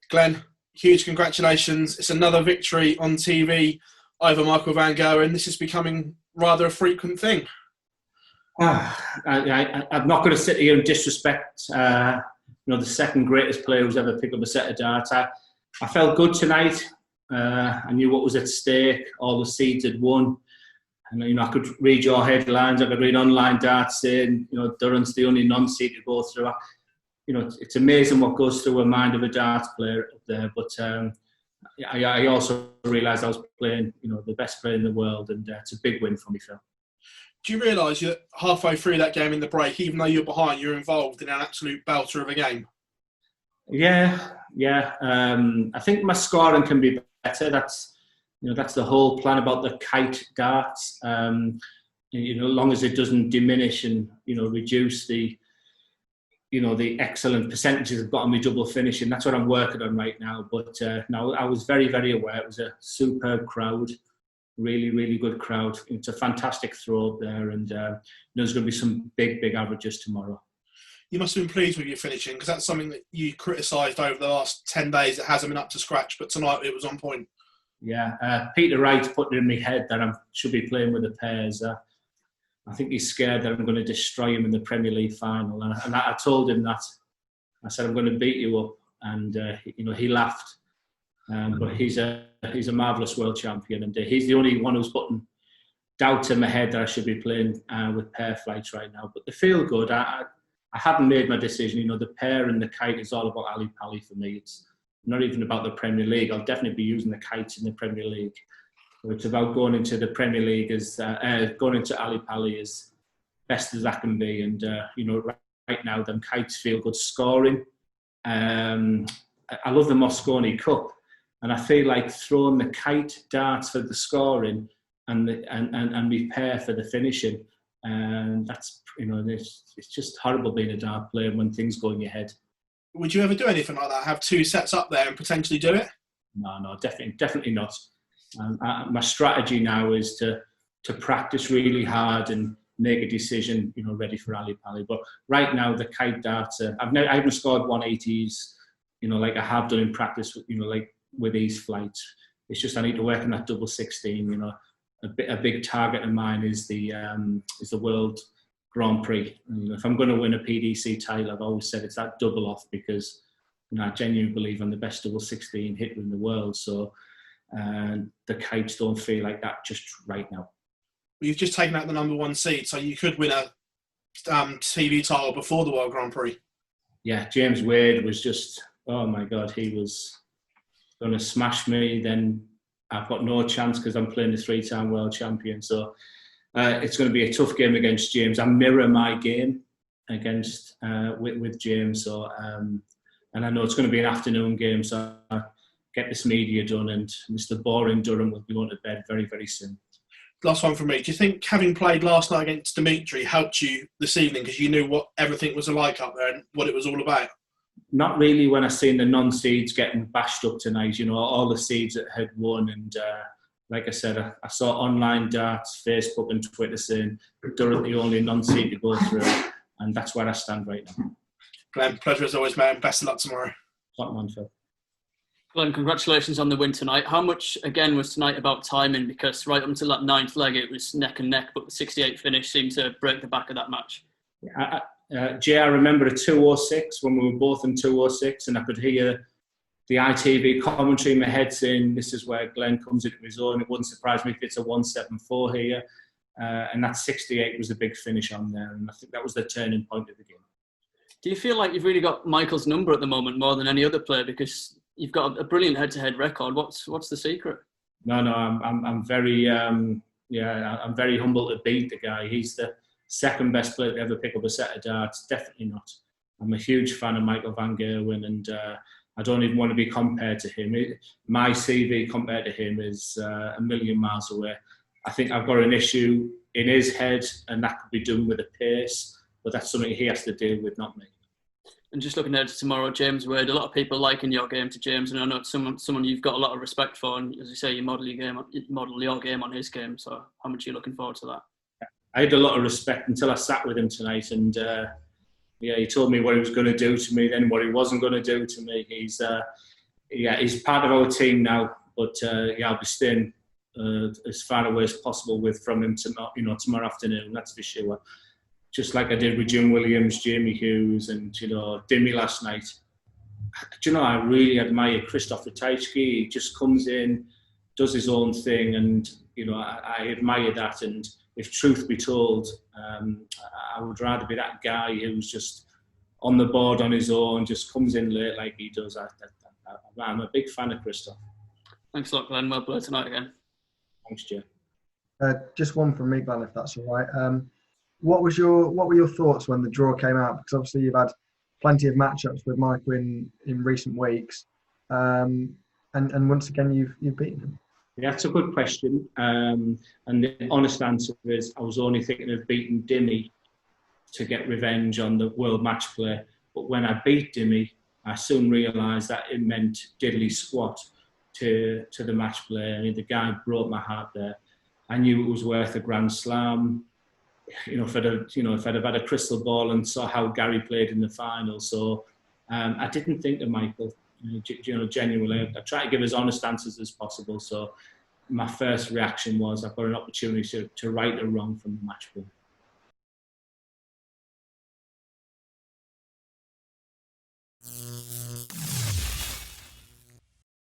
Glenn, huge congratulations. It's another victory on TV over Michael van Gerwen. This is becoming rather a frequent thing. I'm not going to sit here and disrespect the second greatest player who's ever picked up a set of darts. I felt good tonight. I knew what was at stake. All the seeds had won. And I could read your headlines. I could read online darts saying, Durrant's the only non-seed to go through. It's amazing what goes through a mind of a darts player up there. But I also realised I was playing, the best player in the world, and it's a big win for me, Phil. Do you realise you're halfway through that game in the break, even though you're behind, you're involved in an absolute belter of a game? Yeah. I think my scoring can be better. That's the whole plan about the kite darts. As long as it doesn't diminish and reduce the excellent percentages I've got on my double finishing. That's what I'm working on right now. But no, I was very, very aware. It was a superb crowd, really, really good crowd. It's a fantastic throw up there, and there's going to be some big, big averages tomorrow. You must have been pleased with your finishing, because that's something that you criticised over the last 10 days. It hasn't been up to scratch, but tonight it was on point. Yeah, Peter Wright's putting it in my head that I should be playing with the pairs. I think he's scared that I'm going to destroy him in the Premier League final. And I told him that. I said, I'm going to beat you up. And, he laughed. But he's a marvellous world champion. And he's the only one who's putting doubt in my head that I should be playing with pair flights right now. But they feel good. I haven't made my decision. The pair and the kite is all about Ali Pali for me. It's not even about the Premier League. I'll definitely be using the kites in the Premier League. It's about going into the Premier League going into Ali Pali as best as that can be. And, right now, them kites feel good scoring. I love the Mosconi Cup. And I feel like throwing the kite darts for the scoring and me pair for the finishing. And that's, it's just horrible being a dart player when things go in your head. Would you ever do anything like that? Have two sets up there and potentially do it? No, definitely not. My strategy now is to practice really hard and make a decision, ready for Ali Pali. But right now, the kite darts, I haven't scored 180s, like I have done in practice, like with these flights. It's just I need to work on that double 16. A big target of mine is the World Grand Prix. If I'm going to win a PDC title, I've always said it's that double off, because I genuinely believe I'm the best double 16 hitter in the world. So the kites don't feel like that just right now. You've just taken out the number one seed, so you could win a TV title before the World Grand Prix. Yeah, James Wade was just, oh my God, he was going to smash me. Then I've got no chance because I'm playing the three-time world champion. So it's going to be a tough game against James. I mirror my game against with James. So and I know it's going to be an afternoon game. So I get this media done, and Mr. Boring Durham will be going to bed very, very soon. Last one from me. Do you think having played last night against Dimitri helped you this evening, because you knew what everything was like up there and what it was all about? Not really when I seen the non-seeds getting bashed up tonight. All the seeds that had won. And like I said, I saw online darts, Facebook and Twitter saying Durrant the only non-seed to go through. And that's where I stand right now. Glenn, pleasure as always, man. Best of luck tomorrow. Top man, Phil. Glenn, congratulations on the win tonight. How much, again, was tonight about timing? Because right up until that ninth leg, it was neck and neck, but the 68 finish seemed to break the back of that match. Jay, I remember a 206 when we were both in 206, and I could hear the ITV commentary in my head saying, this is where Glenn comes into his own. It wouldn't surprise me if it's a 174 here. And that 68 was a big finish on there, and I think that was the turning point of the game. Do you feel like you've really got Michael's number at the moment more than any other player, because you've got a brilliant head-to-head record? What's the secret? No, I'm very I'm very humble to beat the guy. He's the second best player to ever pick up a set of darts. Definitely not. I'm a huge fan of Michael van Gerwen, and I don't even want to be compared to him. My CV compared to him is a million miles away. I think I've got an issue in his head, and that could be done with a pace, but that's something he has to deal with, not me. And just looking ahead to tomorrow, James Wade, a lot of people liken your game to James, and I know it's someone you've got a lot of respect for, and as you say, you model your game on his game. So how much are you looking forward to that? I had a lot of respect until I sat with him tonight, and he told me what he was going to do to me, then what he wasn't going to do to me. Yeah, he's part of our team now, but I'll be staying as far away as possible from him tomorrow afternoon. That's for sure. Just like I did with Jim Williams, Jamie Hughes, and Dimmy last night. I really admire Krzysztof Ratajski. He just comes in, does his own thing, and I admire that. And if truth be told, I would rather be that guy who's just on the board on his own, just comes in late like he does. I'm a big fan of Krzysztof. Thanks a lot, Glenn. Well played tonight again. Thanks, Jay. Just one from me, Glenn, if that's all right. What were your thoughts when the draw came out? Because obviously you've had plenty of matchups with Michael in recent weeks, and once again you've beaten him. Yeah, that's a good question. And the honest answer is I was only thinking of beating Dimmy to get revenge on the world match play. But when I beat Dimmy, I soon realised that it meant diddly squat to the match play. I mean, the guy broke my heart there. I knew it was worth a Grand Slam. If I'd have had a crystal ball and saw how Gary played in the final. So I didn't think of Michael. Genuinely, I try to give as honest answers as possible. So my first reaction was I've got an opportunity to right a wrong from the match play.